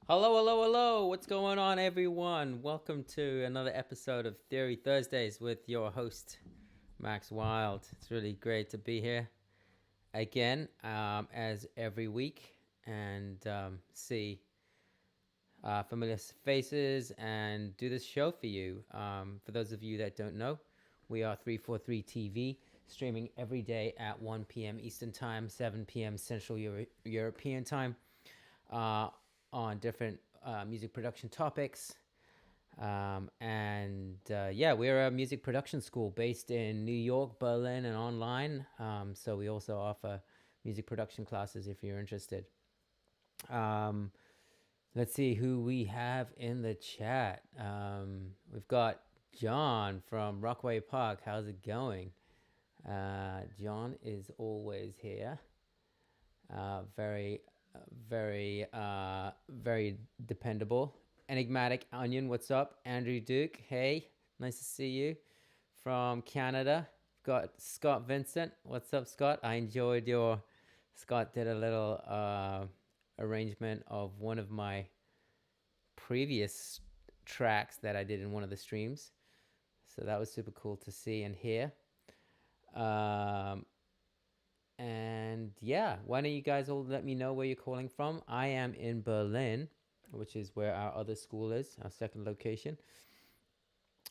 Hello, hello, hello. What's going on, everyone? Welcome to another episode of Theory Thursdays with your host, Max Wild. It's really great to be here again, as every week, and see familiar faces and do this show for you. For those of you that don't know, we are 343 TV, streaming every day at 1 p.m. Eastern Time, 7 p.m. Central European Time, on different music production topics. Yeah, we're a music production school based in New York, Berlin, and online. So we also offer music production classes if you're interested. Um, let's see who we have in the chat. We've got John from Rockaway Park. How's it going? John is always here. Very, very dependable. Enigmatic Onion, what's up? Andrew Duke, hey, nice to see you. From Canada, got Scott Vincent. What's up, Scott? I enjoyed your. Scott did a little arrangement of one of my previous tracks that I did in one of the streams. So that was super cool to see and hear. And yeah, why don't you guys all let me know where you're calling from? I am in Berlin, which is where our other school is, our second location.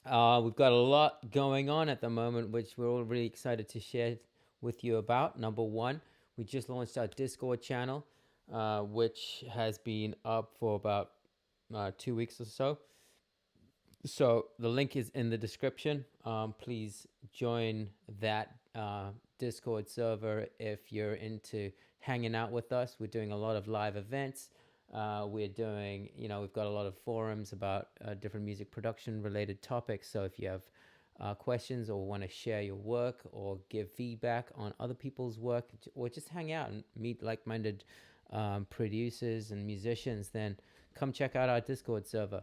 We've got a lot going on at the moment, which we're all really excited to share with you about. Number one, we just launched our Discord channel, which has been up for about 2 weeks or so. So the link is in the description. Please join that Discord server if you're into hanging out with us. We're doing a lot of live events. We're doing, we've got a lot of forums about different music production related topics. So if you have questions or want to share your work or give feedback on other people's work or just hang out and meet like-minded producers and musicians, then come check out our Discord server.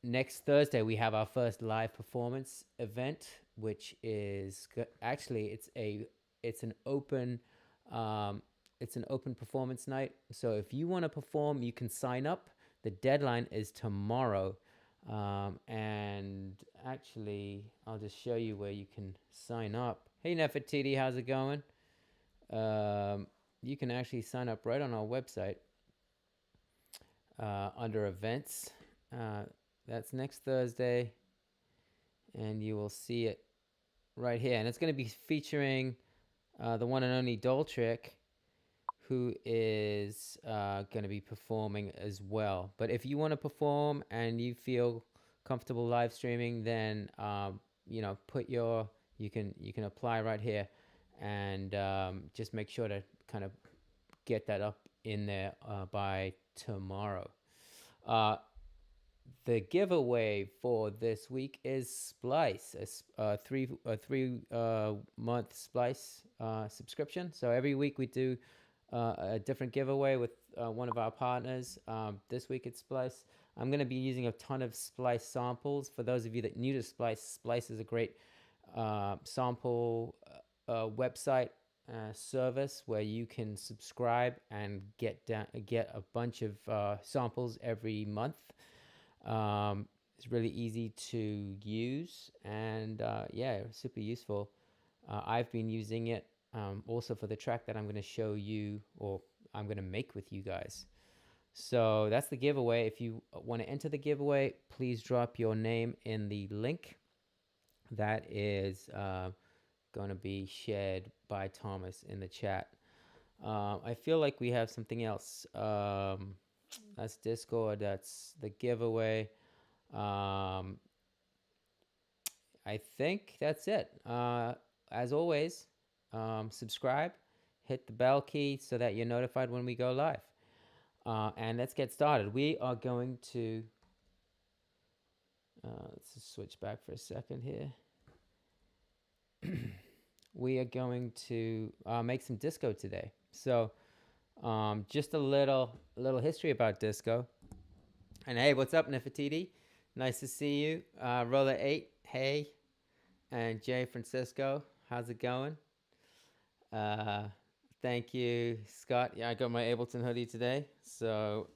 Next Thursday we have our first live performance event, which is actually it's an open performance night. So if you want to perform, you can sign up. The deadline is tomorrow. And actually, I'll just show you where you can sign up. Hey Nefertiti, how's it going? You can actually sign up right on our website under events. That's next Thursday, and you will see it right here. And it's going to be featuring the one and only dolltr, who is going to be performing as well. But if you want to perform and you feel comfortable live streaming, then you can apply right here, and just make sure to kind of get that up in there by tomorrow. The giveaway for this week is Splice, a three month Splice subscription. So every week we do a different giveaway with one of our partners. This week it's Splice. I'm going to be using a ton of Splice samples. For those of you that are new to Splice, Splice is a great sample website service where you can subscribe and get a bunch of samples every month. It's really easy to use, and super useful. I've been using it also for the track that I'm going to show you, or I'm going to make with you guys. So that's the giveaway. If you want to enter the giveaway, please drop your name in the link that is going to be shared by Thomas in the chat. I feel like we have something else. That's Discord. That's the giveaway. I think that's it. As always, subscribe, hit the bell key so that you're notified when we go live. And let's get started. We are going to let's just switch back for a second here. We are going to make some disco today. So just a little history about disco. And hey, what's up, Nefertiti? Nice to see you. Roller 8, hey. And Jay Francisco, how's it going? Thank you, Scott. Yeah, I got my Ableton hoodie today. So,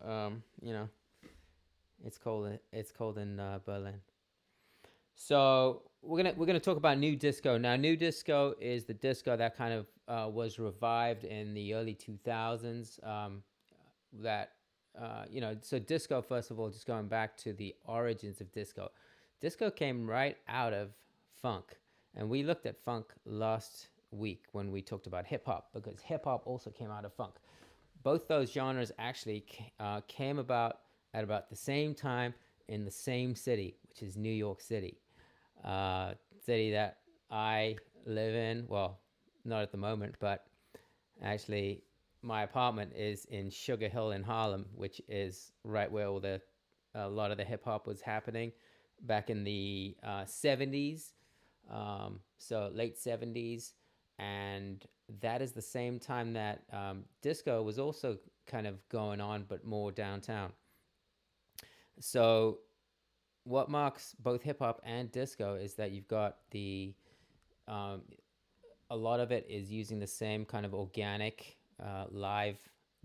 it's cold. It's cold in Berlin. So we're gonna talk about new disco. Now, new disco is the disco that kind of was revived in the early 2000s. That so disco, first of all, just going back to the origins of disco. Disco came right out of funk, and we looked at funk last week when we talked about hip hop, because hip hop also came out of funk. Both those genres actually came about at about the same time in the same city, which is New York City, uh, city that I live in. Well, not at the moment, but actually, my apartment is in Sugar Hill in Harlem, which is right where a lot of the hip hop was happening back in the 70s, so late 70s, and that is the same time that disco was also kind of going on, but more downtown. So what marks both hip hop and disco is that you've got the um, a lot of it is using the same kind of organic live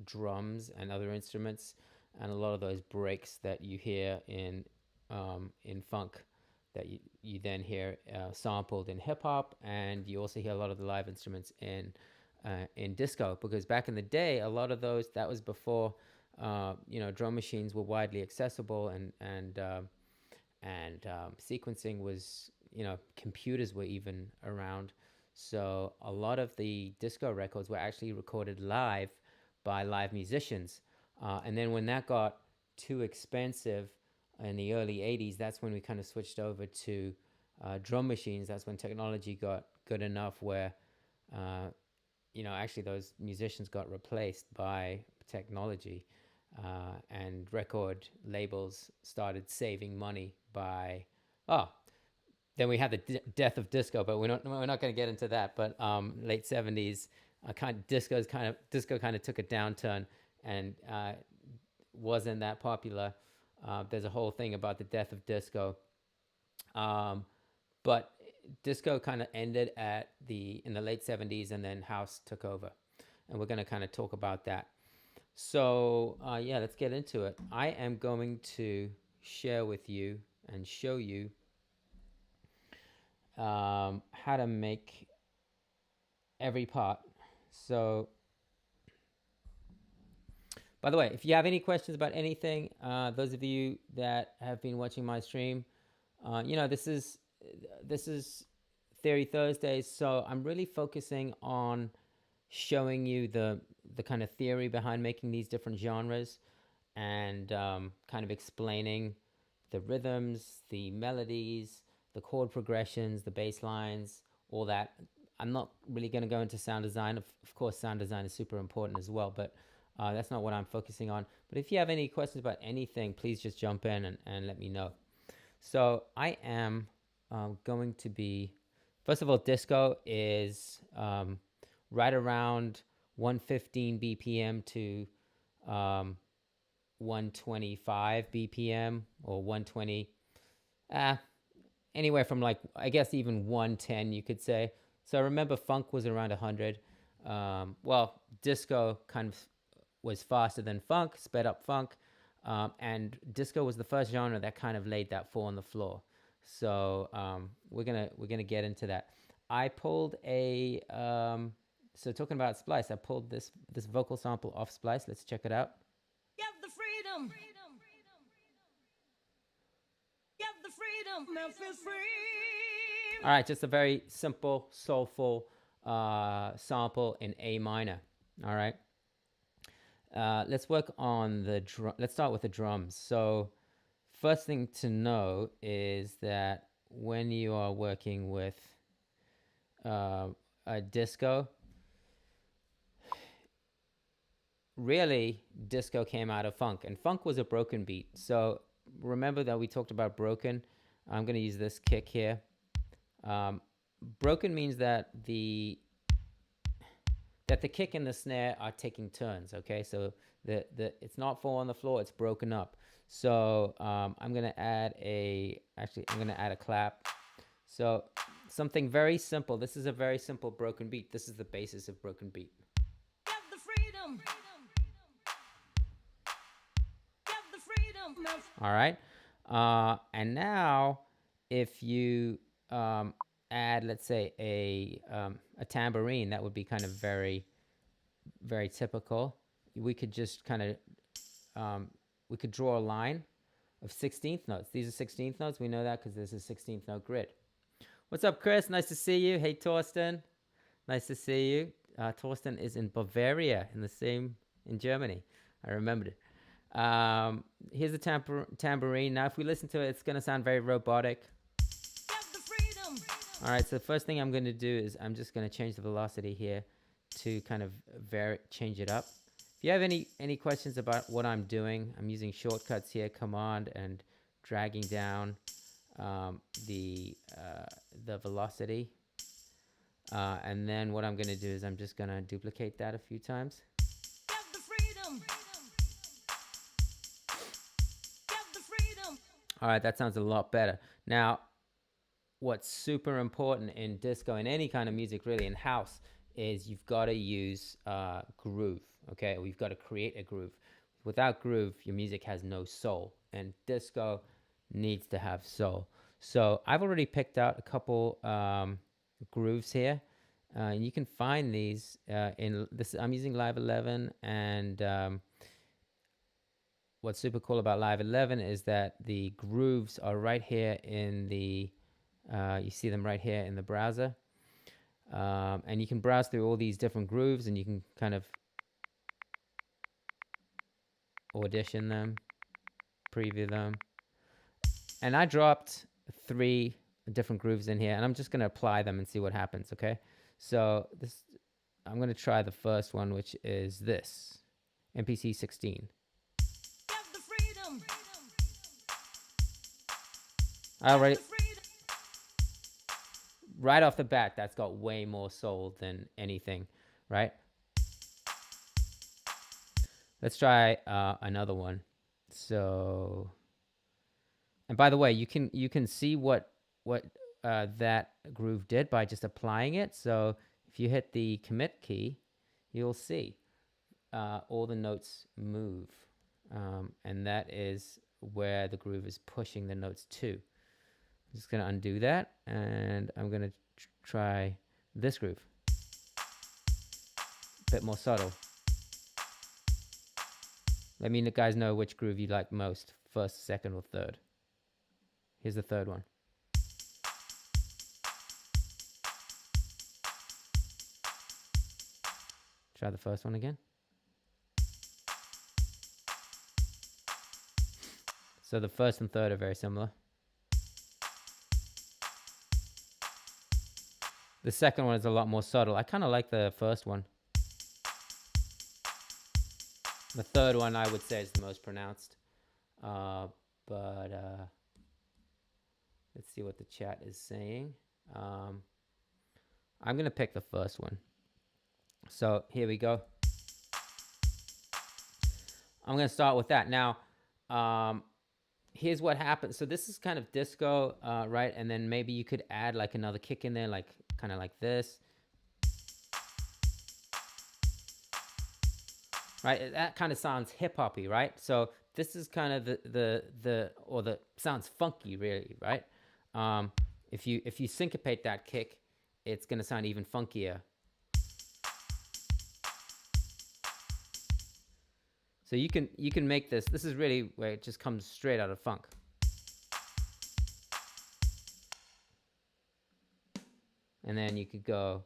drums and other instruments, and a lot of those breaks that you hear in funk that you then hear sampled in hip hop, and you also hear a lot of the live instruments in disco, because back in the day, a lot of those, that was before drum machines were widely accessible, and sequencing was, computers were even around. So a lot of the disco records were actually recorded live by live musicians. And then when that got too expensive in the early 80s, that's when we kind of switched over to drum machines. That's when technology got good enough where, actually those musicians got replaced by technology. And record labels started saving money by, oh, then we had the death of disco, but we're not going to get into that. But late 70s, disco kind of took a downturn, and wasn't that popular. There's a whole thing about the death of disco, but disco kind of ended in the late 70s, and then house took over, and we're going to kind of talk about that. So yeah, let's get into it. I am going to share with you and show you how to make every part. So, by the way, if you have any questions about anything, those of you that have been watching my stream, this is Theory Thursdays, so I'm really focusing on showing you the kind of theory behind making these different genres, and kind of explaining the rhythms, the melodies, the chord progressions, the bass lines, all that. I'm not really going to go into sound design. Of course, sound design is super important as well, but that's not what I'm focusing on. But if you have any questions about anything, please just jump in and let me know. So I am going to be, first of all, disco is right around 115 BPM to 125 BPM, or 120, anywhere from, like, I guess even 110, you could say. So remember, funk was around 100. Well, disco kind of was faster than funk, sped up funk, and disco was the first genre that kind of laid that 4 on the floor. So we're gonna get into that. I pulled so talking about Splice, I pulled this vocal sample off Splice. Let's check it out. Get the freedom. Get the freedom. Memphis free. All right, just a very simple, soulful sample in A minor. All right. Let's work on the drum. Let's start with the drums. So first thing to know is that when you are working with a disco, really, disco came out of funk, and funk was a broken beat. So remember that we talked about broken. I'm going to use this kick here. Broken means that the kick and the snare are taking turns. Okay, so it's not 4 on the floor; it's broken up. So I'm going to add a clap. So something very simple. This is a very simple broken beat. This is the basis of broken beat. All right. And now, if you add, let's say, a tambourine, that would be kind of very, very typical. We could just kind of, we could draw a line of 16th notes. These are 16th notes. We know that because this is a 16th note grid. What's up, Chris? Nice to see you. Hey, Torsten. Nice to see you. Torsten is in Bavaria, in Germany. I remembered it. Here's a tambourine. Now, if we listen to it, it's going to sound very robotic. All right, so the first thing I'm going to do is I'm just going to change the velocity here to kind of change it up. If you have any questions about what I'm doing, I'm using shortcuts here, command and dragging down the velocity. And then what I'm going to do is I'm just going to duplicate that a few times. All right, that sounds a lot better. Now, what's super important in disco, in any kind of music really, in house, is you've got to use groove, okay? We've got to create a groove. Without groove, your music has no soul, and disco needs to have soul. So I've already picked out a couple grooves here, and you can find these in this. I'm using Live 11, and what's super cool about Live 11 is that the grooves are right here in the, you see them right here in the browser. And you can browse through all these different grooves, and you can kind of audition them, preview them. And I dropped 3 different grooves in here, and I'm just going to apply them and see what happens, okay? So I'm going to try the first one, which is this, MPC 16. Alright, right off the bat, that's got way more soul than anything, right? Let's try another one. So, and by the way, you can see what that groove did by just applying it. So if you hit the commit key, you'll see all the notes move, and that is where the groove is pushing the notes to. I'm just going to undo that, and I'm going to try this groove. A bit more subtle. Let me guys know which groove you like most, first, second, or third. Here's the third one. Try the first one again. So the first and third are very similar. The second one is a lot more subtle. I kind of like the first one. The third one, I would say, is the most pronounced. But let's see what the chat is saying. I'm going to pick the first one. So here we go. I'm going to start with that. Now, here's what happens. So this is kind of disco, right? And then maybe you could add like another kick in there, like kind of like this. Right? That kind of sounds hip-hoppy, right? So this is kind of the sounds funky, really, right? If you syncopate that kick, it's going to sound even funkier. So you can make this. This is really where it just comes straight out of funk. And then you could go.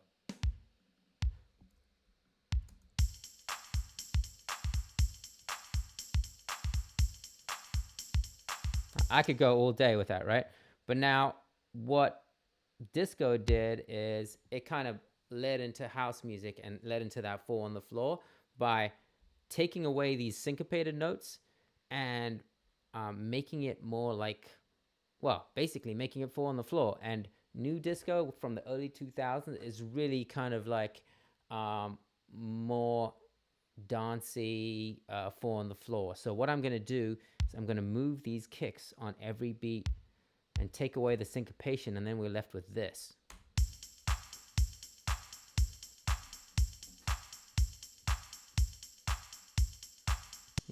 I could go all day with that, right? But now what disco did is it kind of led into house music and led into that 4 on the floor by taking away these syncopated notes and making it more like, well, basically making it 4 on the floor. And new disco from the early 2000s is really kind of like more dancey 4 on the floor. So what I'm going to do is I'm going to move these kicks on every beat and take away the syncopation, and then we're left with this.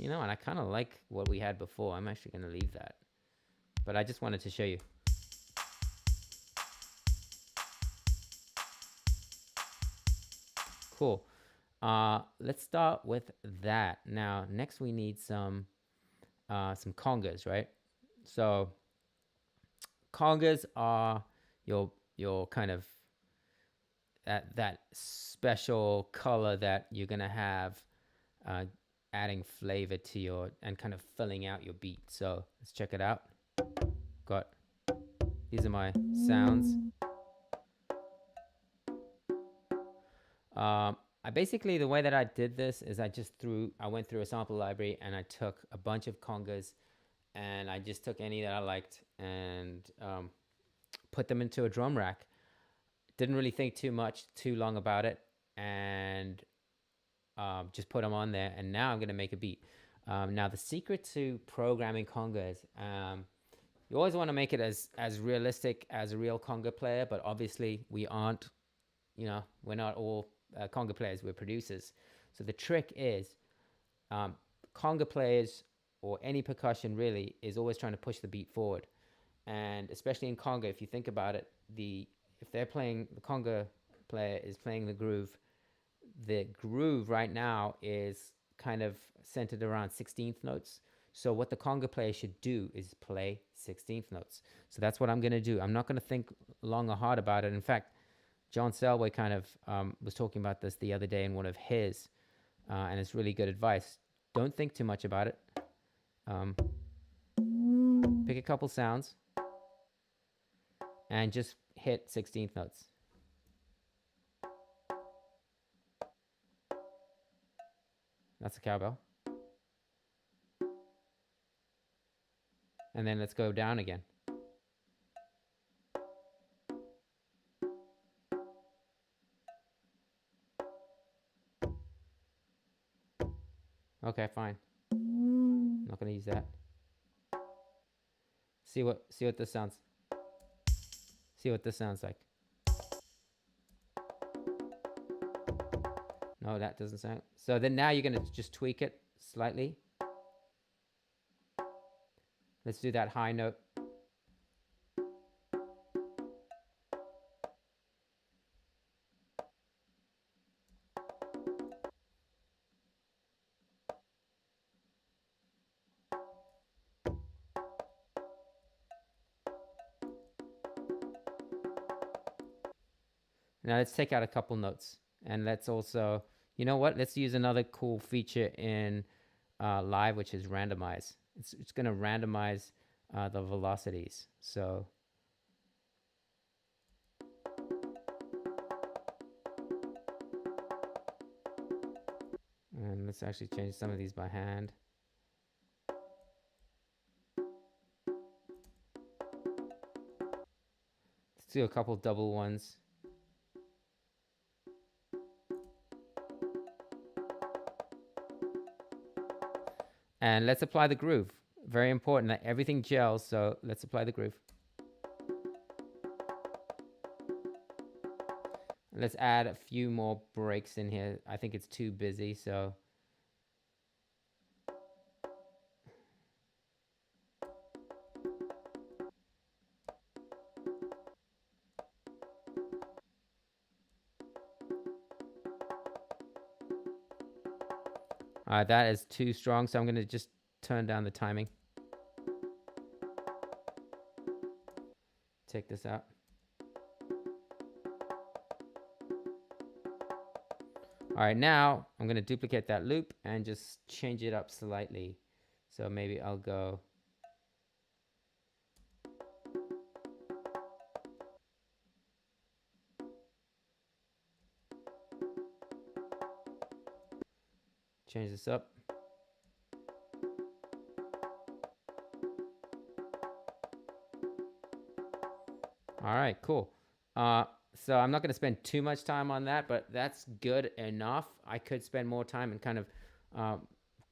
You know, and I kind of like what we had before. I'm actually going to leave that. But I just wanted to show you. Cool. Let's start with that. Now, next we need some congas, right? So congas are your kind of that special color that you're gonna have, uh, adding flavor to your and kind of filling out your beat. So let's check it out. Got these are my sounds. I basically, the way that I did this is I went through a sample library and I took a bunch of congas and I just took any that I liked and put them into a drum rack. Didn't really think too long about it, and just put them on there. And now I'm gonna make a beat. Now the secret to programming congas, you always want to make it as realistic as a real conga player, but obviously we aren't. You know, we're not all conga players. We're producers. So the trick is, conga players or any percussion really is always trying to push the beat forward, and especially in conga, if you think about it, if they're playing, the conga player is playing the groove right now is kind of centered around 16th notes. So what the conga player should do is play 16th notes. So that's what I'm going to do. I'm not going to think long or hard about it. In fact, John Selway kind of was talking about this the other day in one of his, and it's really good advice. Don't think too much about it. Pick a couple sounds and just hit 16th notes. That's a cowbell. And then let's go down again. Okay, fine. I'm not gonna use that. See what this sounds. See what this sounds like. No, that doesn't sound. So then now you're gonna just tweak it slightly. Let's do that high note. Now let's take out a couple notes, and let's also, you know what? Let's use another cool feature in Live, which is randomize. It's going to randomize the velocities. So and let's actually change some of these by hand. Let's do a couple double ones. And let's apply the groove. Very important that everything gels, so let's apply the groove. Let's add a few more breaks in here. I think it's too busy, so that is too strong, so I'm going to just turn down the timing. Take this out. All right, now I'm going to duplicate that loop and just change it up slightly. So maybe I'll go. Change this up. All right, cool. So I'm not going to spend too much time on that, but that's good enough. I could spend more time and kind of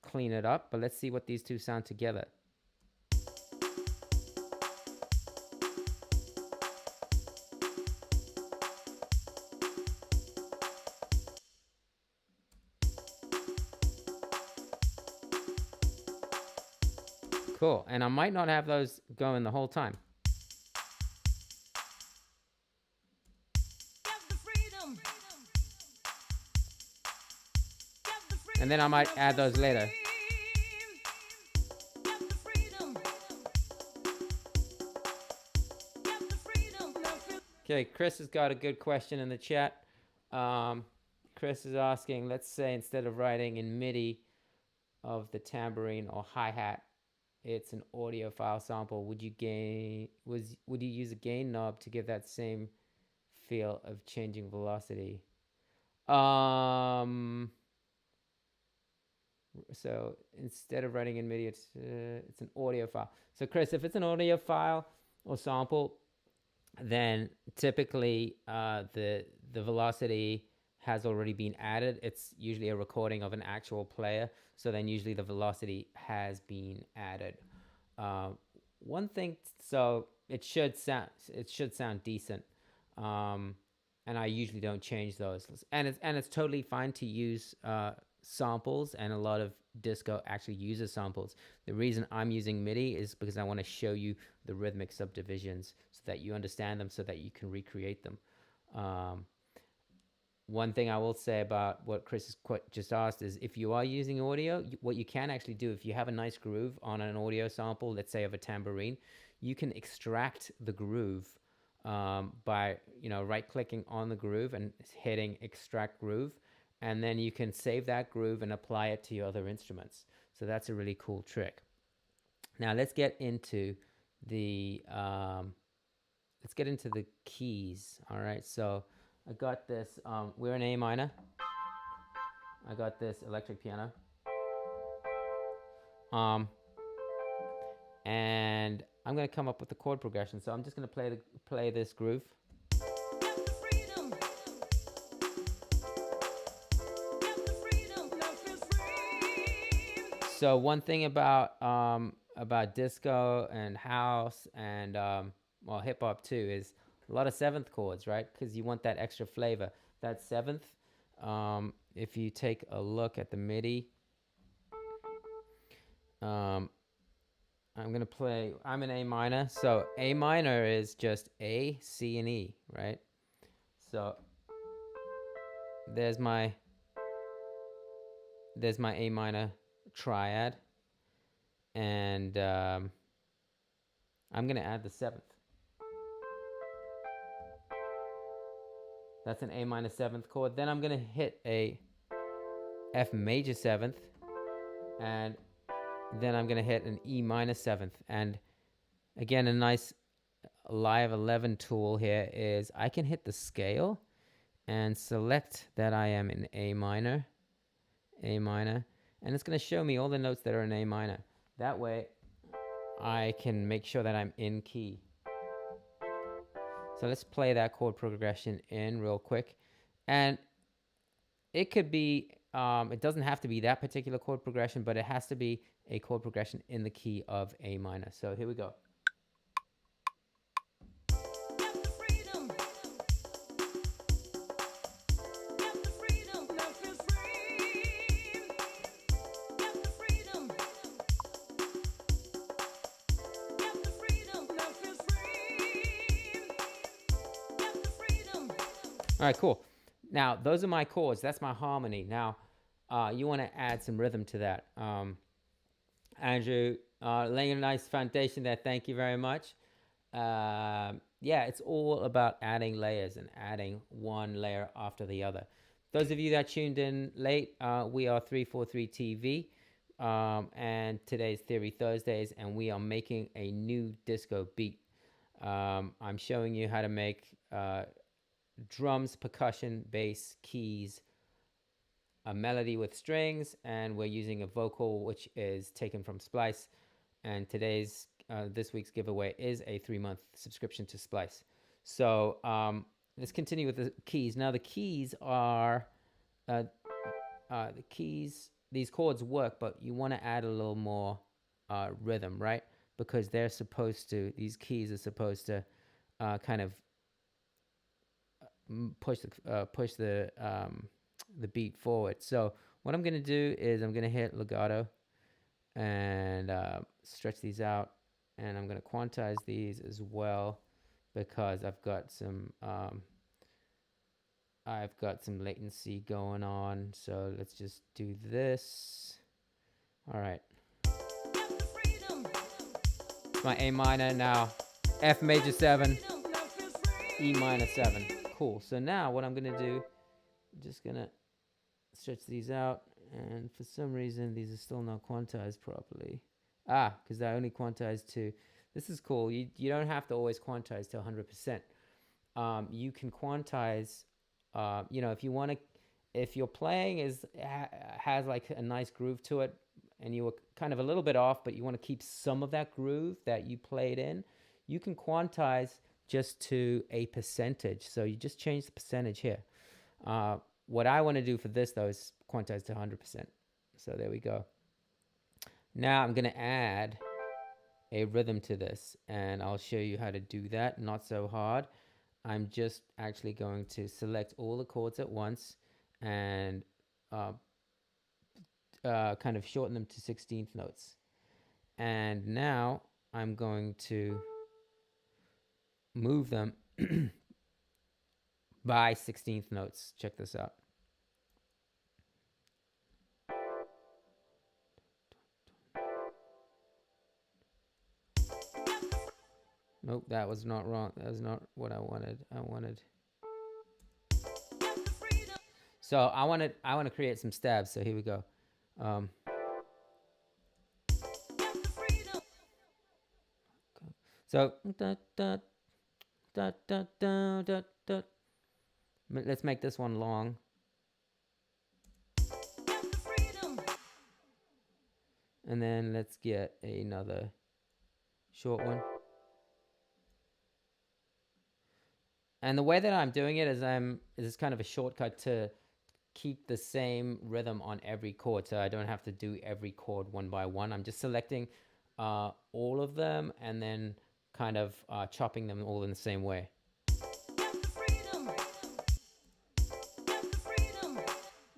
clean it up, but let's see what these two sound together. Cool. And I might not have those going the whole time. And then I might add those later. Okay, Chris has got a good question in the chat. Chris is asking, let's say instead of writing in MIDI of the tambourine or hi-hat, it's an audio file sample. Would you use a gain knob to give that same feel of changing velocity? So instead of writing in MIDI, it's an audio file. So Chris, if it's an audio file or sample, then typically the velocity has already been added. It's usually a recording of an actual player, so then usually the velocity has been added. One thing, so it should sound decent, and I usually don't change those. And it's totally fine to use samples, and a lot of disco actually uses samples. The reason I'm using MIDI is because I want to show you the rhythmic subdivisions so that you understand them, so that you can recreate them. One thing I will say about what Chris has just asked is, if you are using audio, what you can actually do, if you have a nice groove on an audio sample, let's say of a tambourine, you can extract the groove by right-clicking on the groove and hitting extract groove, and then you can save that groove and apply it to your other instruments. So that's a really cool trick. Now let's get into the keys. All right, so I got this. We're in A minor. I got this electric piano. And I'm gonna come up with the chord progression. So I'm just gonna play this groove. So one thing about disco and house and well, hip hop too, is a lot of seventh chords, right? Because you want that extra flavor. That seventh, if you take a look at the MIDI, I'm in A minor. So A minor is just A, C, and E, right? So there's my A minor triad. And I'm going to add the seventh. That's an A minor seventh chord. Then I'm going to hit a F major seventh, and then I'm going to hit an E minor seventh. And again, a nice Live 11 tool here is I can hit the scale and select that I am in A minor, and it's going to show me all the notes that are in A minor. That way I can make sure that I'm in key. So let's play that chord progression in real quick. And it could be, it doesn't have to be that particular chord progression, but it has to be a chord progression in the key of A minor. So here we go. All right, cool. Now, those are my chords. That's my harmony. Now, you want to add some rhythm to that. Andrew, laying a nice foundation there. Thank you very much. Yeah, it's all about adding layers and adding one layer after the other. Those of you that tuned in late, we are 343 TV, and today's Theory Thursdays, and we are making a new disco beat. I'm showing you how to make drums, percussion, bass, keys, a melody with strings, and we're using a vocal which is taken from Splice. And this week's giveaway is a 3-month subscription to Splice. So let's continue with the keys. Now the keys are these chords work, but you want to add a little more rhythm, right? Because these keys are supposed to kind of push the beat forward. So what I'm going to do is I'm going to hit legato, and stretch these out. And I'm going to quantize these as well because I've got some latency going on. So let's just do this. All right. It's my A minor now. F major 7, E minor 7. Cool. So now what I'm going to do, I'm just going to stretch these out. And for some reason, these are still not quantized properly. Because I only quantized to, this is cool. You don't have to always quantize to 100%. You can quantize, if you want to, if your playing has like a nice groove to it, and you were kind of a little bit off, but you want to keep some of that groove that you played in, you can quantize just to a percentage. So you just change the percentage here. What I want to do for this, though, is quantize to 100%. So there we go. Now I'm going to add a rhythm to this, and I'll show you how to do that. Not so hard. I'm just actually going to select all the chords at once and kind of shorten them to 16th notes. And now I'm going to move them by 16th notes. Check this out. Nope, that was not wrong. That was not what I wanted. So I want to create some stabs. So here we go. So let's make this one long. And then let's get another short one. And the way that I'm doing it is kind of a shortcut to keep the same rhythm on every chord, so I don't have to do every chord one by one. I'm just selecting all of them and then kind of chopping them all in the same way.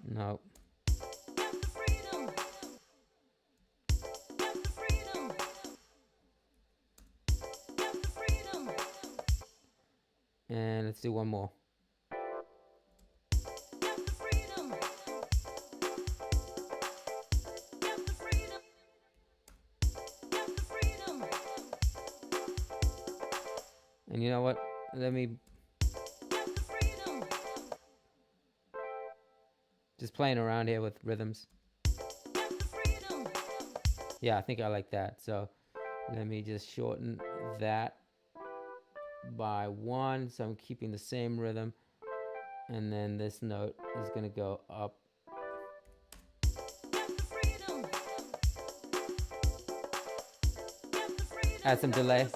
No. And let's do one more. And you know what? Let me just playing around here with rhythms. Yeah, I think I like that. So let me just shorten that by 1. So I'm keeping the same rhythm. And then this note is going to go up. Add some delay.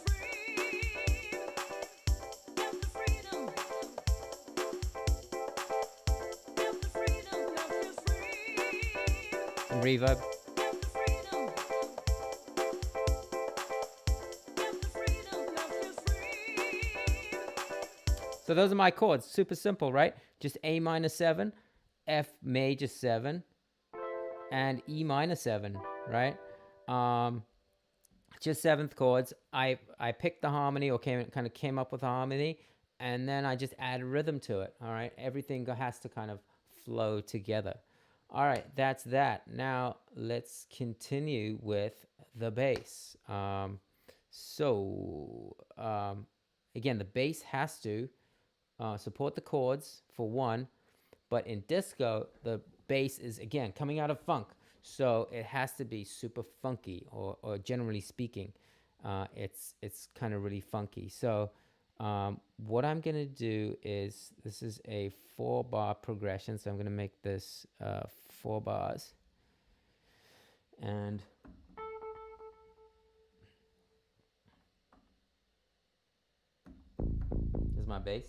And reverb. So those are my chords. Super simple, right? Just A minor 7, F major 7, and E minor 7, right? Just 7th chords. I picked the harmony, or kind of came up with a harmony, and then I just add rhythm to it. All right, everything has to kind of flow together. All right, that's that. Now let's continue with the bass. Again, the bass has to support the chords for one, but in disco, the bass is, again, coming out of funk. So it has to be super funky, or generally speaking, it's kind of really funky. So what I'm going to do is, this is a 4-bar progression. So I'm going to make this 4 bars. And this is my bass.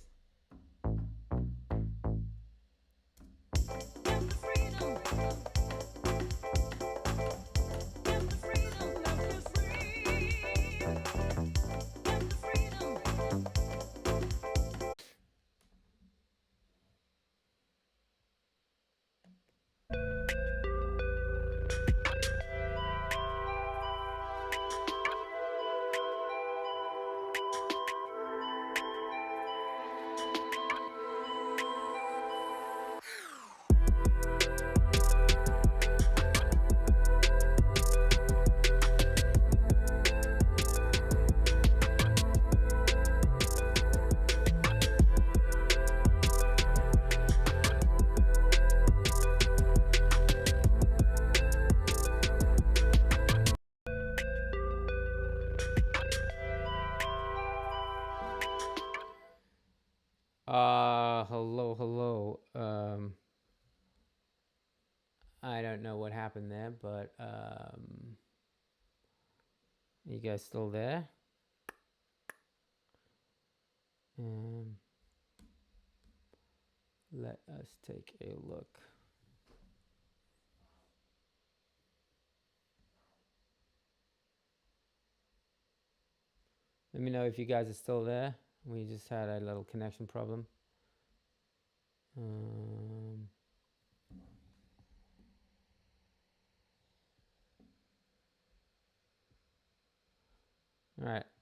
I don't know what happened there, but you guys still there? Let us take a look. Let me know if you guys are still there. We just had a little connection problem. All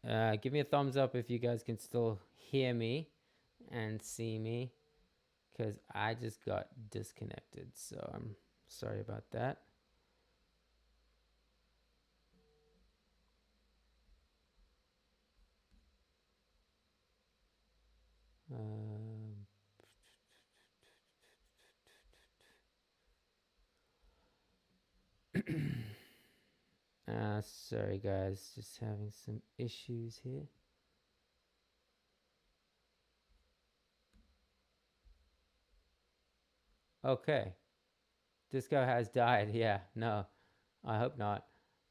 right. Give me a thumbs up if you guys can still hear me and see me, because I just got disconnected. So I'm sorry about that. Sorry guys, just having some issues here. Okay. Disco has died. Yeah, no, I hope not.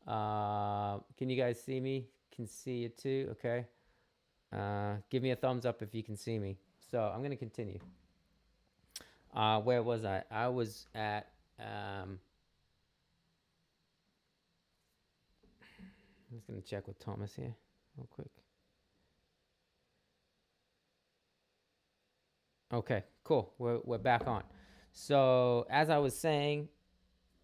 Can you guys see me? Can see it too? Okay. Give me a thumbs up if you can see me. So I'm going to continue. Where was I? I was at, I'm just going to check with Thomas here real quick. Okay, cool. We're back on. So as I was saying,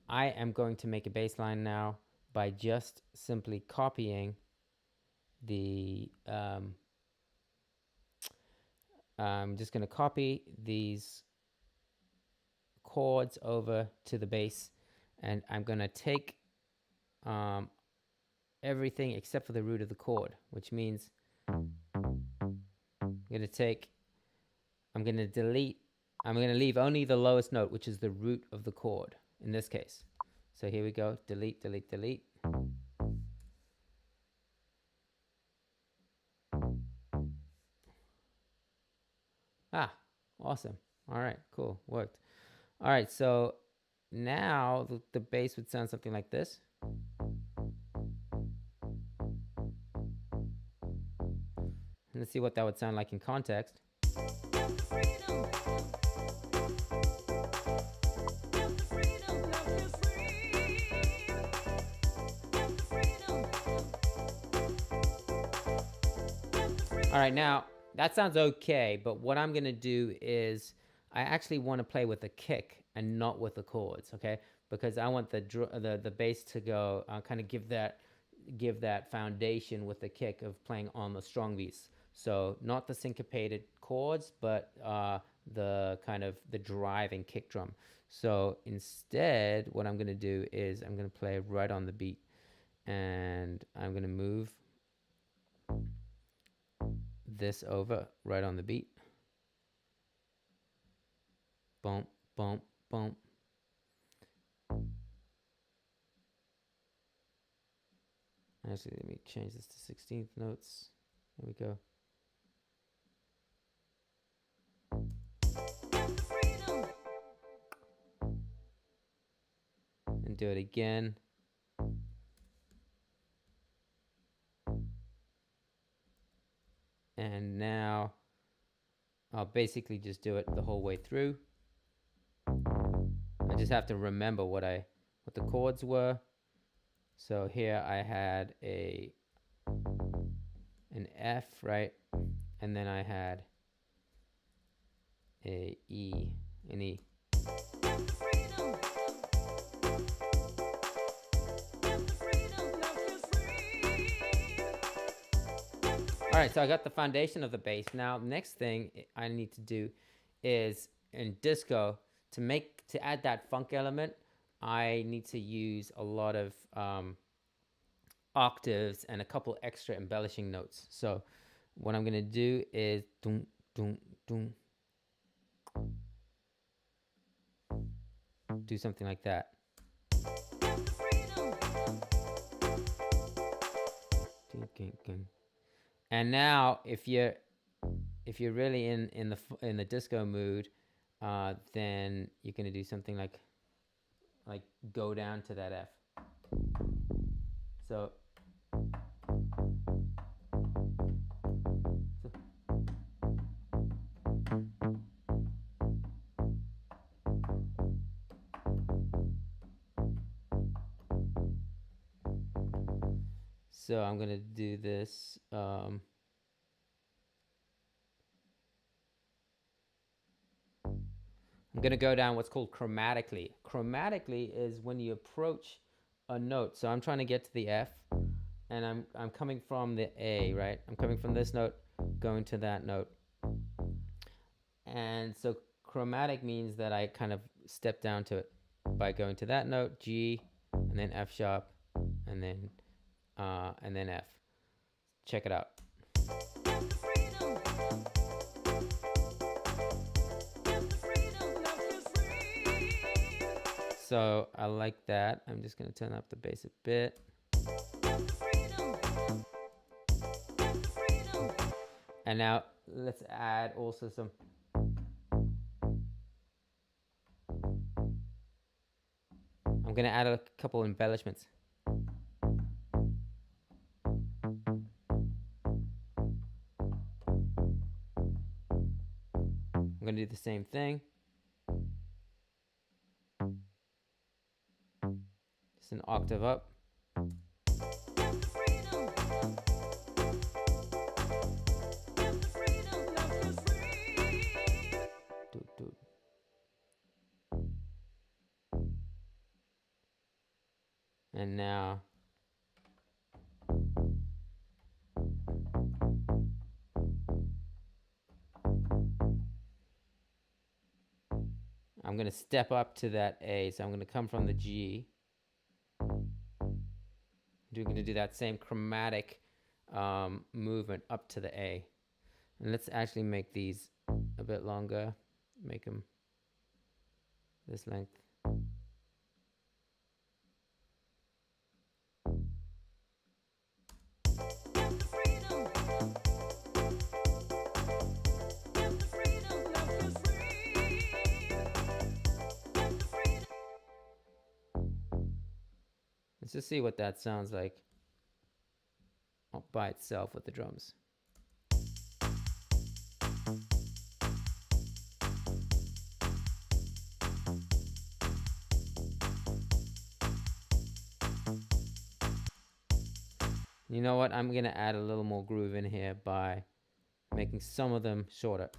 I am going to make a bass line now by just simply copying the, I'm just going to copy these chords over to the bass, and I'm going to take everything except for the root of the chord, which means I'm going to delete, I'm going to leave only the lowest note, which is the root of the chord in this case. So here we go, delete, delete, delete. Ah, awesome. All right, cool, worked. All right, so now the bass would sound something like this. Let's see what that would sound like in context. All right, now that sounds okay, but what I'm gonna do is I actually want to play with the kick and not with the chords, okay? Because I want the bass to go kind of give that foundation with the kick of playing on the strong beats. So not the syncopated chords, but the kind of the driving kick drum. So instead, what I'm gonna do is I'm gonna play right on the beat, and I'm gonna move this over right on the beat. Bump, bump, bump. Actually, let me change this to 16th notes. There we go. And do it again. And now I'll basically just do it the whole way through. I just have to remember what the chords were. So here I had an F, right? And then I had an E. All right, so I got the foundation of the bass. Now, next thing I need to do is in disco to add that funk element. I need to use a lot of octaves and a couple extra embellishing notes. So what I'm gonna do is doom, doom, doom, do something like that. And now, if you're really in the disco mood, then you're gonna do something like like go down to that F. So, so I'm gonna do this. I'm going to go down what's called chromatically. Chromatically is when you approach a note. So I'm trying to get to the F, and I'm coming from the A, right? I'm coming from this note, going to that note. And so chromatic means that I kind of step down to it by going to that note, G, and then F sharp, and then F. Check it out. So I like that. I'm just going to turn up the bass a bit. And now let's add also some. I'm going to add a couple embellishments. I'm going to do the same thing. Just an octave up. And now I'm going to step up to that A. So I'm going to come from the G. I'm going to do that same chromatic movement up to the A. And let's actually make these a bit longer. Make them this length. Let's just see what that sounds like by itself with the drums. You know what? I'm going to add a little more groove in here by making some of them shorter.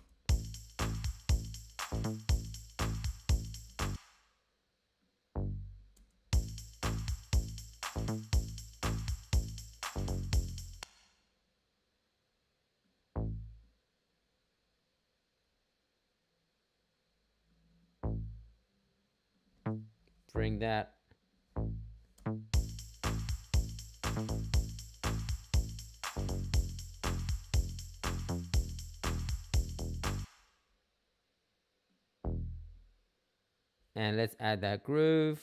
Bring that. And let's add that groove.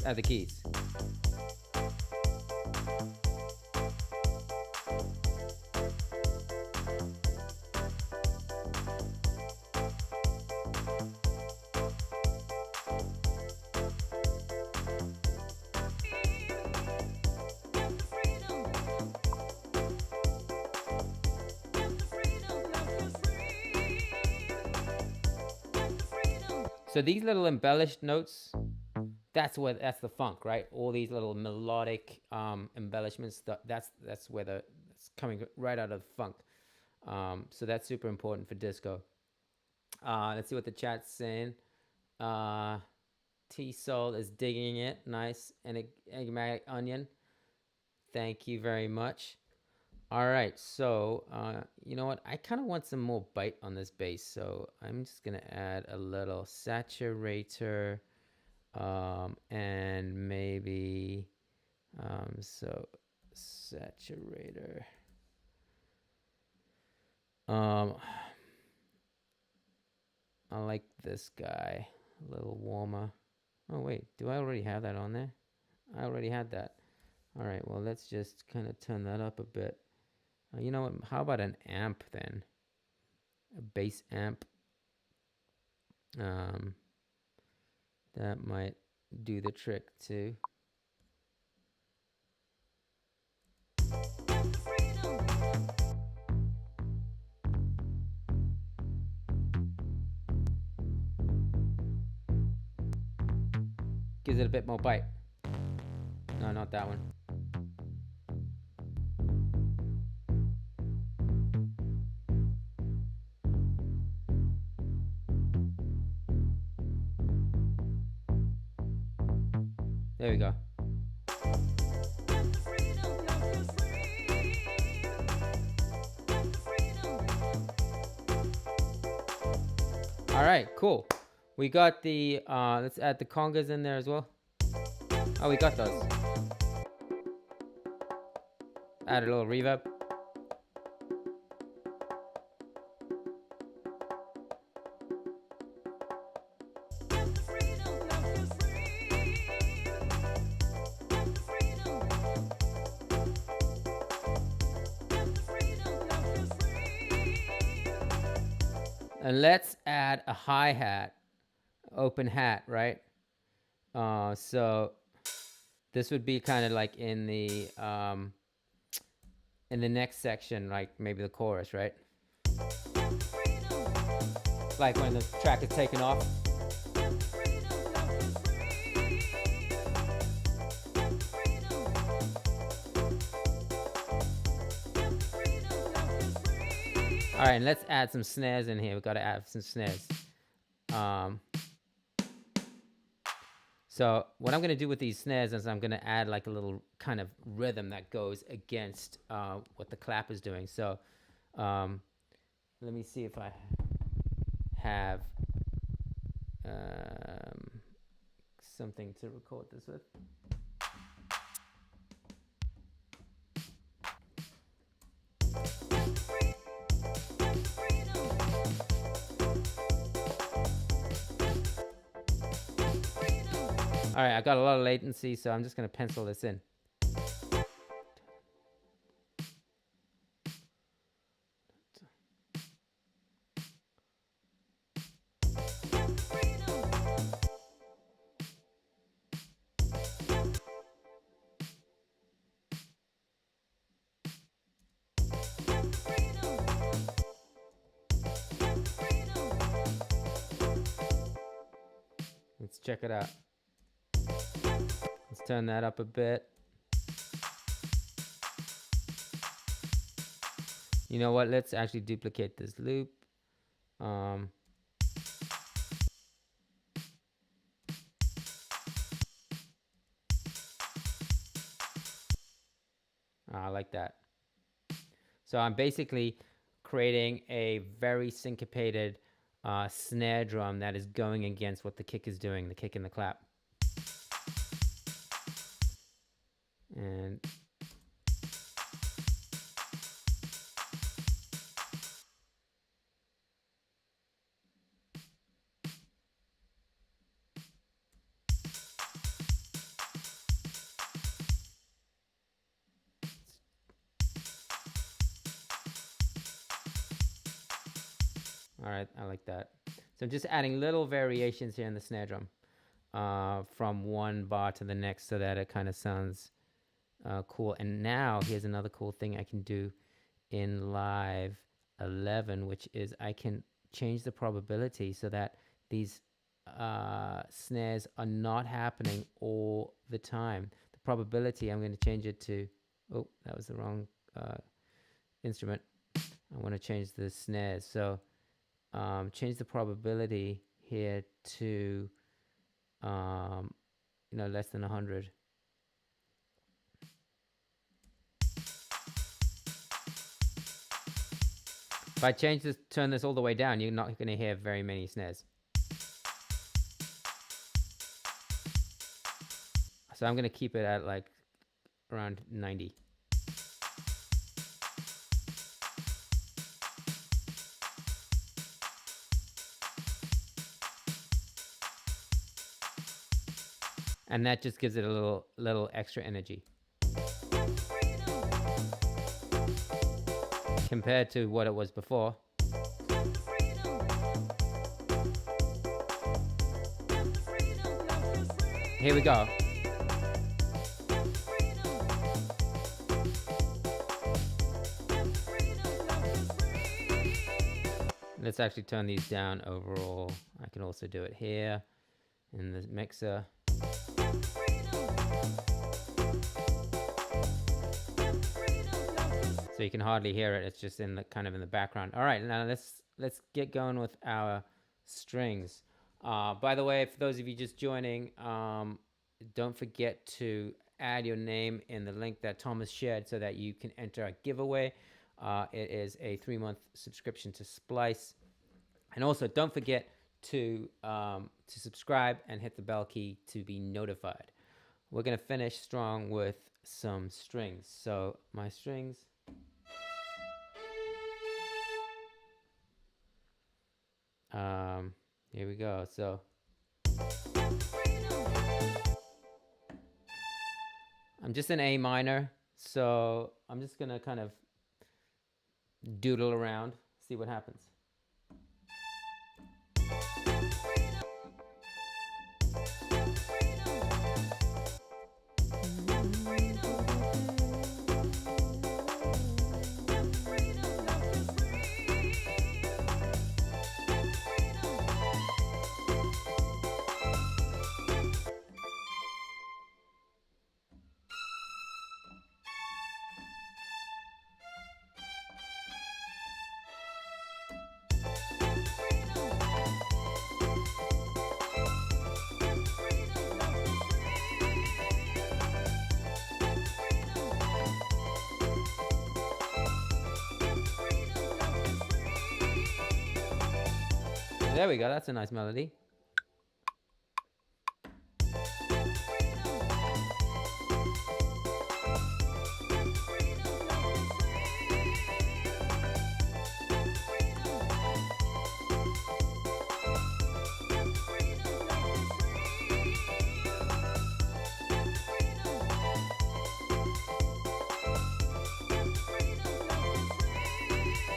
Add the keys. So these little embellished notes, that's the funk, right? All these little melodic embellishments. That's where it's coming right out of the funk. So that's super important for disco. Let's see what the chat's saying. T Soul is digging it. Nice. And Enigmatic Onion. Thank you very much. All right, so you know what? I kind of want some more bite on this bass, so I'm just gonna add a little saturator, and maybe so saturator. Um, I like this guy a little warmer. Oh wait, do I already have that on there? I already had that. All right, well let's just kind of turn that up a bit. You know what? How about an amp then? A bass amp. Um, that might do the trick too. Gives it a bit more bite. No, not that one. There we go. All right, cool. We got the, let's add the congas in there as well. Oh, we got those. Add a little reverb. And let's add a hi-hat, open hat, right? So this would be kind of like in the next section, like maybe the chorus, right? Like when the track is taken off. All right, and let's add some snares in here. We've got to add some snares. So what I'm going to do with these snares is I'm going to add like a little kind of rhythm that goes against what the clap is doing. So let me see if I have something to record this with. All right, I got a lot of latency, so I'm just going to pencil this in. Let's check it out. Let's turn that up a bit. You know what? Let's actually duplicate this loop. I like that. So I'm basically creating a very syncopated snare drum that is going against what the kick is doing, the kick and the clap. And all right, I like that. So I'm just adding little variations here in the snare drum from one bar to the next so that it kind of sounds cool. And now here's another cool thing I can do in Live 11, which is I can change the probability so that these snares are not happening all the time. The probability, I'm going to change it to, oh, that was the wrong instrument. I want to change the snares. So change the probability here to, less than 100. If I change this, turn this all the way down, you're not going to hear very many snares. So I'm going to keep it at like around 90. And that just gives it a little extra energy compared to what it was before. Here we go. Let's actually turn these down overall. I can also do it here in the mixer. So you can hardly hear it. It's just in the kind of in the background. All right, now let's get going with our strings. By the way, for those of you just joining, don't forget to add your name in the link that Thomas shared so that you can enter a giveaway. It is a 3-month subscription to Splice. And also, don't forget to subscribe and hit the bell key to be notified. We're going to finish strong with some strings. So my strings. Here we go. So I'm just in A minor. So I'm just going to kind of doodle around, see what happens. There we go, that's a nice melody.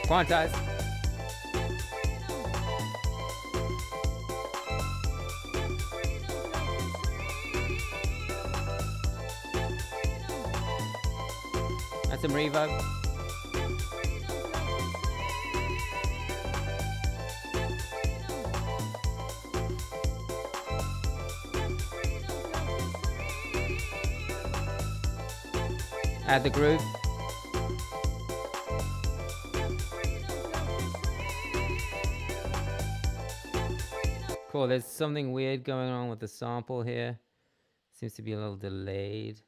Quantize. Some reverb. Add the groove. Cool, there's something weird going on with the sample here. Seems to be a little delayed.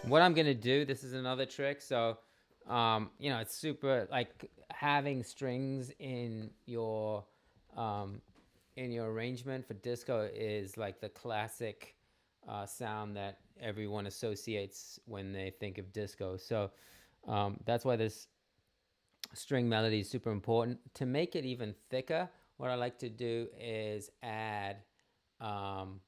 What I'm gonna do, this is another trick. So, you know, it's super like having strings in your arrangement for disco is like the classic sound that everyone associates when they think of disco. So that's why this string melody is super important. To make it even thicker, what I like to do is add an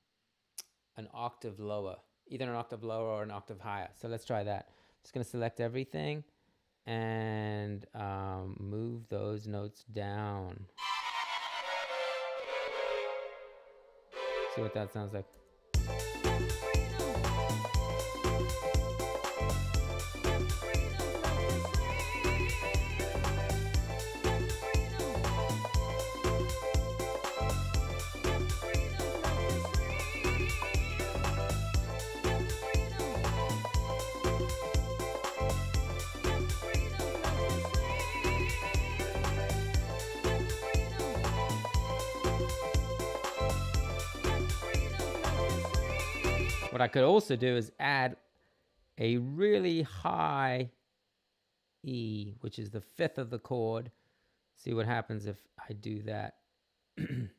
octave lower. Either an octave lower or an octave higher. So let's try that. Just going to select everything and move those notes down. See what that sounds like. What I could also do is add a really high E, which is the fifth of the chord. See what happens if I do that. I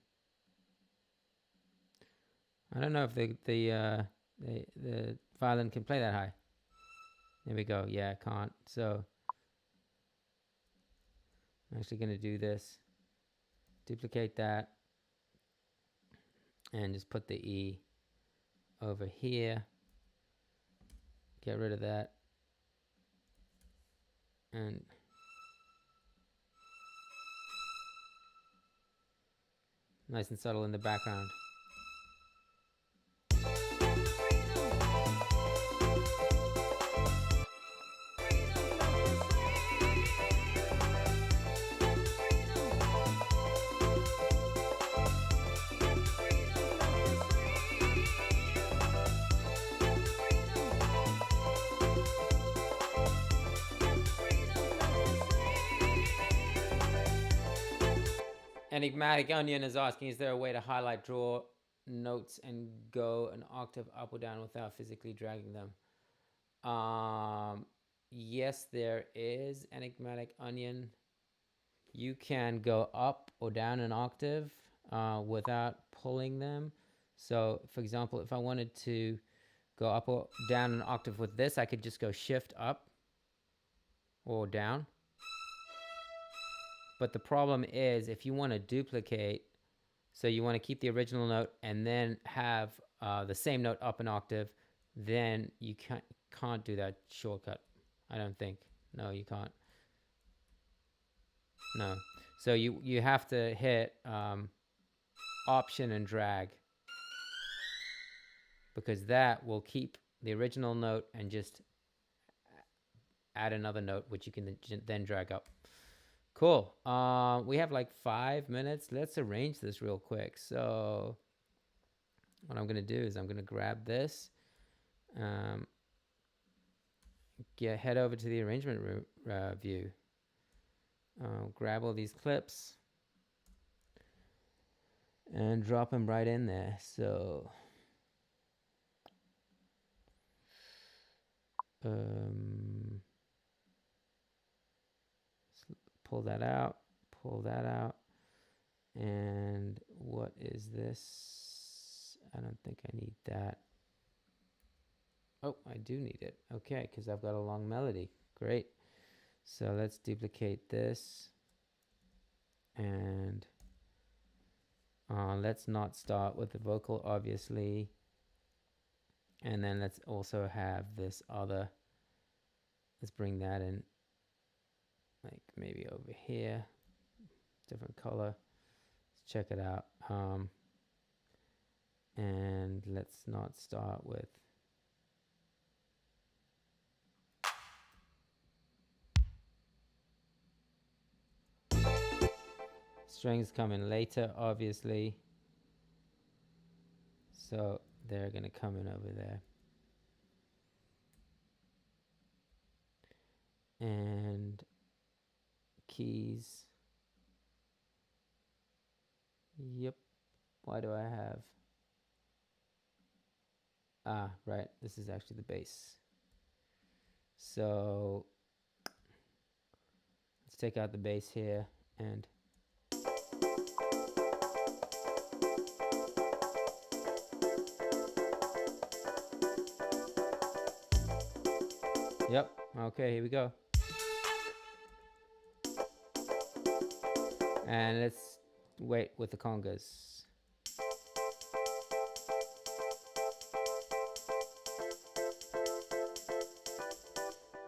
don't know if the violin can play that high. There we go. Yeah, I can't. So I'm actually going to do this. Duplicate that. And just put the E over here. Get rid of that. And nice and subtle in the background. Enigmatic Onion is asking, is there a way to highlight, draw notes, and go an octave up or down without physically dragging them? Yes, there is, Enigmatic Onion. You can go up or down an octave without pulling them. So, for example, if I wanted to go up or down an octave with this, I could just go shift up or down. But the problem is if you want to duplicate, so you want to keep the original note and then have the same note up an octave, then you can't do that shortcut. I don't think. No, you can't. No. So you have to hit Option and drag, because that will keep the original note and just add another note, which you can then drag up. Cool. We have like 5 minutes. Let's arrange this real quick. So what I'm going to do is I'm going to grab this, head over to the arrangement view, grab all these clips and drop them right in there. So pull that out, and what is this? I don't think I need that. Oh, I do need it. Okay, because I've got a long melody. Great. So let's duplicate this, and let's not start with the vocal, obviously. And then let's also have this other, let's bring that in, like maybe over here, different color. Let's check it out. And let's not start with, strings come in later, obviously. So they're going to come in over there. And keys. Yep. Why do I have? Ah, right. This is actually the bass. So let's take out the bass here and yep. Okay, here we go. And let's wait with the congas.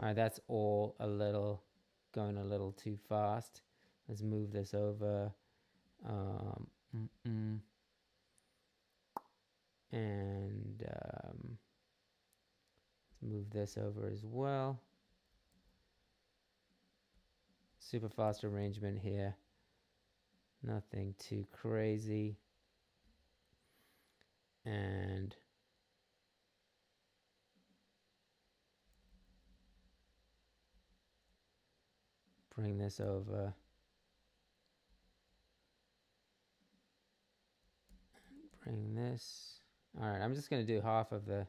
All right, that's all going a little too fast. Let's move this over. And let's move this over as well. Super fast arrangement here. Nothing too crazy. And bring this over. Bring this. All right, I'm just going to do half of the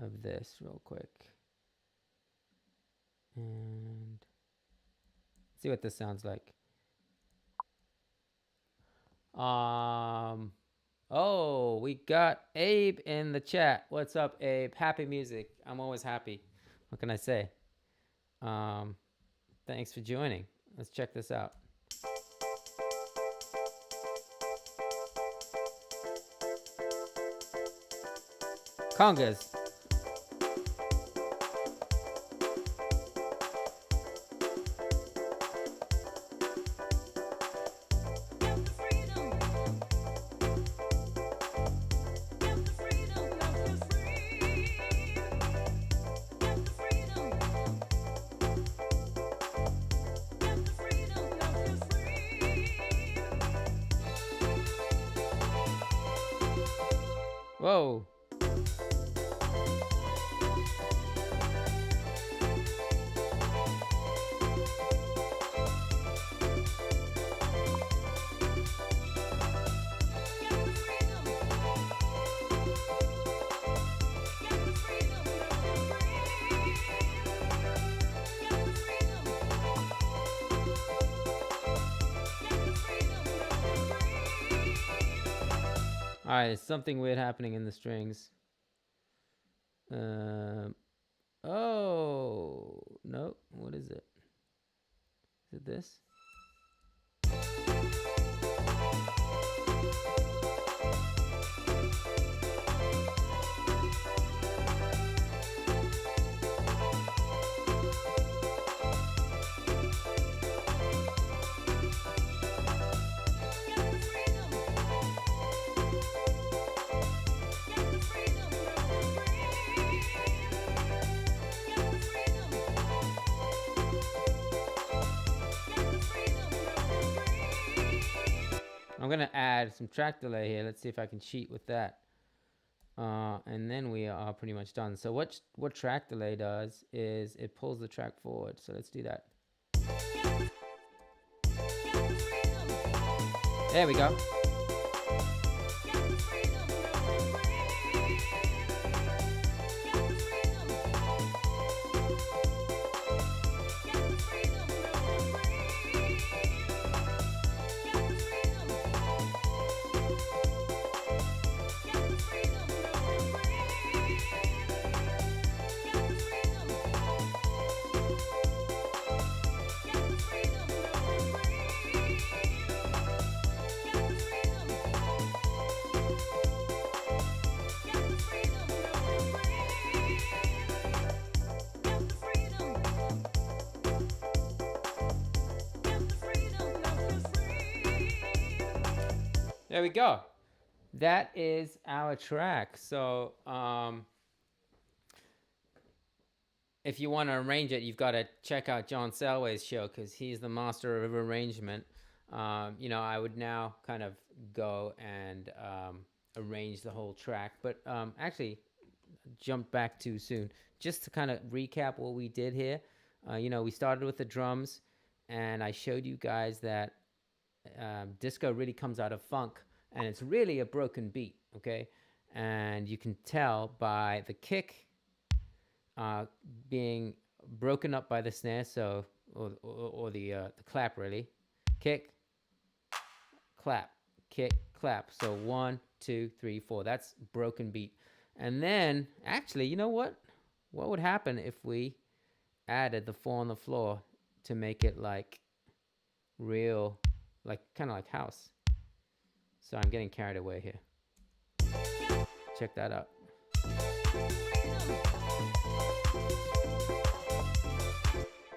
of this real quick. And see what this sounds like. Oh, we got Abe in the chat. What's up, Abe? Happy music. I'm always happy. What can I say? Thanks for joining. Let's check this out. Congas. Whoa. All right, something weird happening in the strings. Oh, no. What is it? Is it this? I'm going to add some track delay here. Let's see if I can cheat with that. And then we are pretty much done. So what track delay does is it pulls the track forward. So let's do that. There we go. There we go. That is our track. So if you want to arrange it, you've got to check out John Selway's show because he's the master of arrangement. I would now kind of go and arrange the whole track, but actually jumped back too soon. Just to kind of recap what we did here, we started with the drums, and I showed you guys that disco really comes out of funk, and it's really a broken beat, okay? And you can tell by the kick being broken up by the snare, so or the clap really, kick, clap, kick, clap. So 1, 2, 3, 4. That's broken beat. And then actually, you know what? What would happen if we added the 4 on the floor to make it like real, like kind of like house? So I'm getting carried away here. Check that out.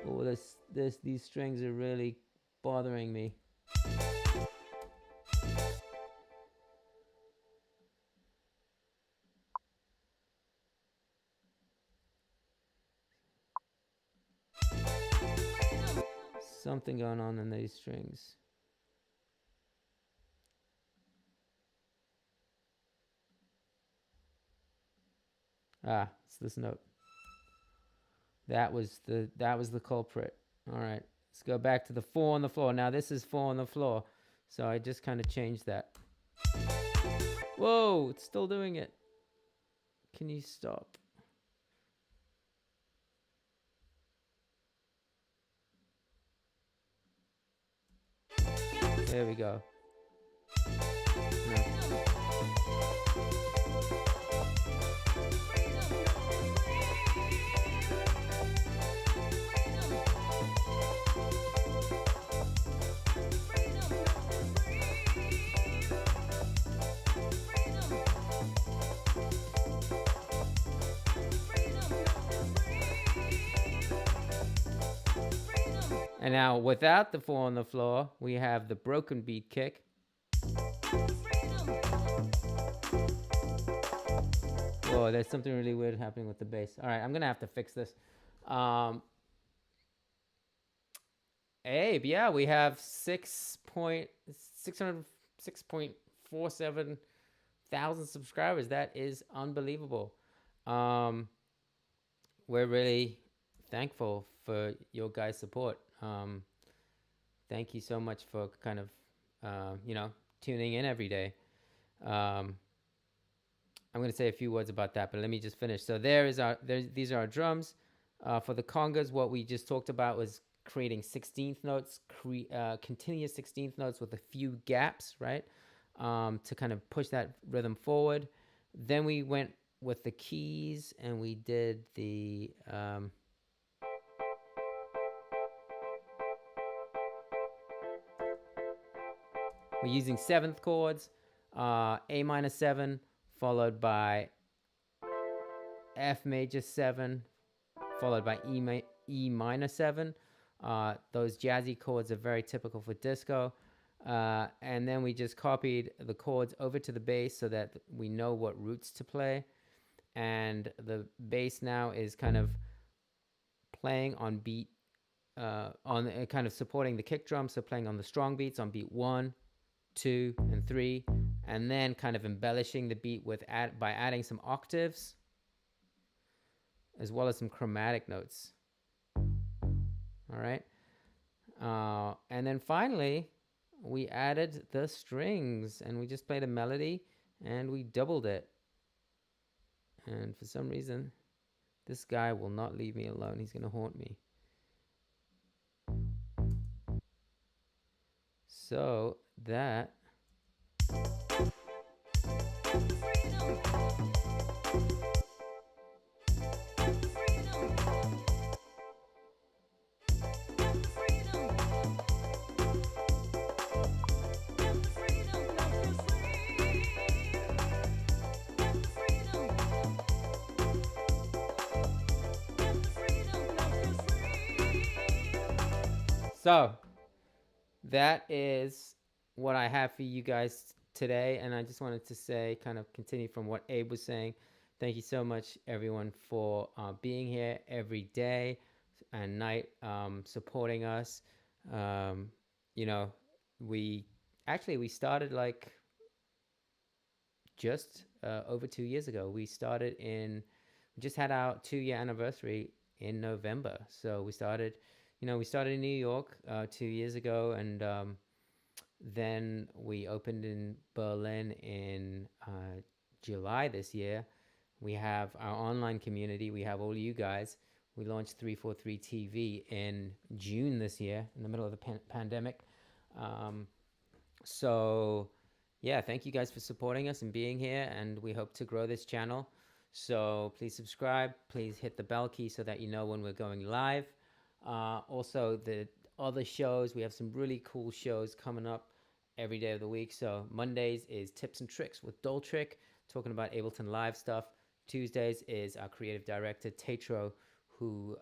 Oh, these strings are really bothering me. Something going on in these strings. It's this note. That was the culprit. All right, let's go back to the 4 on the floor. Now this is 4 on the floor, so I just kind of changed that. Whoa, it's still doing it. Can you stop? There we go. No. And now, without the 4 on the floor, we have the broken beat kick. Whoa, there's something really weird happening with the bass. All right, I'm gonna have to fix this. Abe, yeah, we have 6.47 thousand subscribers. That is unbelievable. We're really thankful for your guys' support. Thank you so much for kind of, tuning in every day. I'm going to say a few words about that, but let me just finish. So these are our drums. For the congas, what we just talked about was creating 16th notes, continuous 16th notes with a few gaps, right? To kind of push that rhythm forward. Then we went with the keys and we did the... we're using 7th chords, A minor 7, followed by F major 7, followed by E minor 7. Those jazzy chords are very typical for disco. And then we just copied the chords over to the bass so that we know what roots to play. And the bass now is kind of playing on beat, on kind of supporting the kick drum, so playing on the strong beats on beat 1, 2, and 3, and then kind of embellishing the beat by adding some octaves as well as some chromatic notes. All right. And then finally, we added the strings and we just played a melody and we doubled it. And for some reason, this guy will not leave me alone. He's going to haunt me. So that... So that is what I have for you guys today. And I just wanted to say, kind of continue from what Abe was saying. Thank you so much, everyone, for being here every day and night, supporting us. We started like just over 2 years ago. We just had our 2-year anniversary in November. So we started in New York 2 years ago, and then we opened in Berlin in July this year. We have our online community. We have all you guys. We launched 343 TV in June this year, in the middle of the pandemic. So, yeah, thank you guys for supporting us and being here, and we hope to grow this channel. So please subscribe. Please hit the bell key so that you know when we're going live. Also, the other shows, we have some really cool shows coming up every day of the week. So Mondays is Tips and Tricks with dolltr, talking about Ableton Live stuff. Tuesdays is our creative director, Tatro, who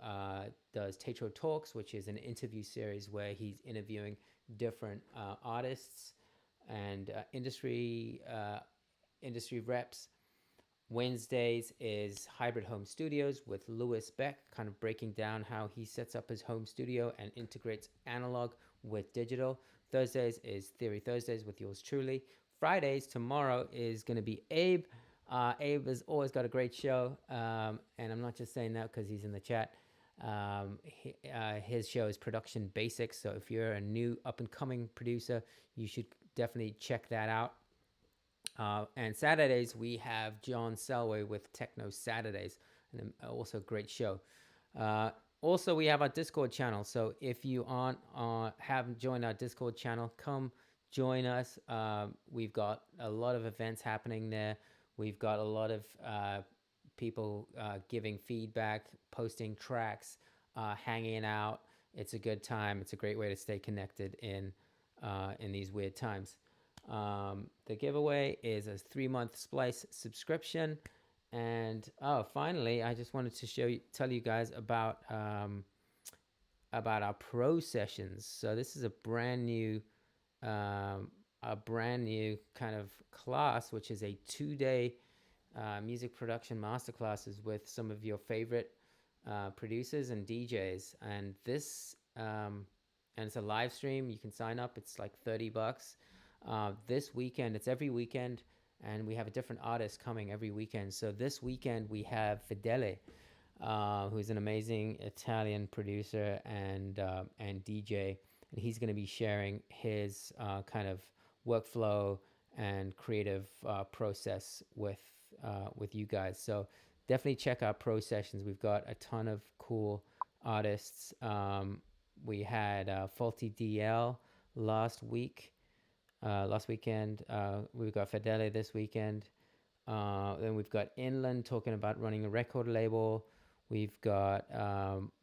does Tatro Talks, which is an interview series where he's interviewing different artists and industry reps. Wednesdays is Hybrid Home Studios with Lewis Beck, kind of breaking down how he sets up his home studio and integrates analog with digital. Thursdays is Theory Thursdays with yours truly. Fridays, tomorrow, is going to be Abe. Abe has always got a great show, and I'm not just saying that because he's in the chat. His show is Production Basics, so if you're a new up-and-coming producer, you should definitely check that out. And Saturdays, we have John Selway with Techno Saturdays, and also a great show. Also, we have our Discord channel. So if you haven't joined our Discord channel, come join us. We've got a lot of events happening there. We've got a lot of people giving feedback, posting tracks, hanging out. It's a good time. It's a great way to stay connected in these weird times. The giveaway is a 3-month Splice subscription. And finally, I just wanted to tell you guys about our pro sessions. So this is a brand new kind of class, which is a 2-day music production masterclasses with some of your favorite producers and DJs. And this and it's a live stream. You can sign up. It's like $30. This weekend, it's every weekend, and we have a different artist coming every weekend. So this weekend we have Fedele, who's an amazing Italian producer and DJ, and he's going to be sharing his kind of workflow and creative process with you guys. So definitely check out pro sessions. We've got a ton of cool artists. We had Faulty DL last weekend. We've got Fedele this weekend. Then we've got Inland talking about running a record label. We've got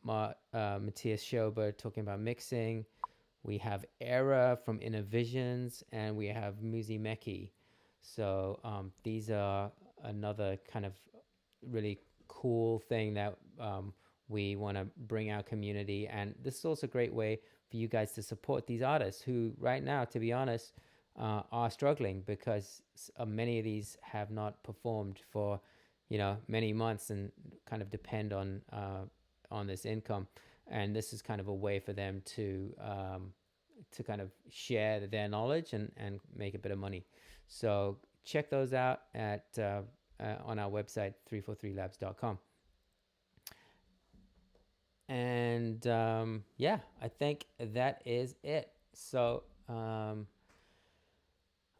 Matthias Schober talking about mixing. We have Era from Inner Visions, and we have Muzi Meki. So these are another kind of really cool thing that we want to bring our community. And this is also a great way for you guys to support these artists who right now, to be honest, are struggling because many of these have not performed for many months and kind of depend on this income. And this is kind of a way for them to kind of share their knowledge and make a bit of money. So check those out at on our website 343labs.com. And yeah, I think that is it. So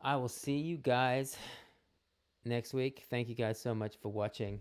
I will see you guys next week. Thank you guys so much for watching.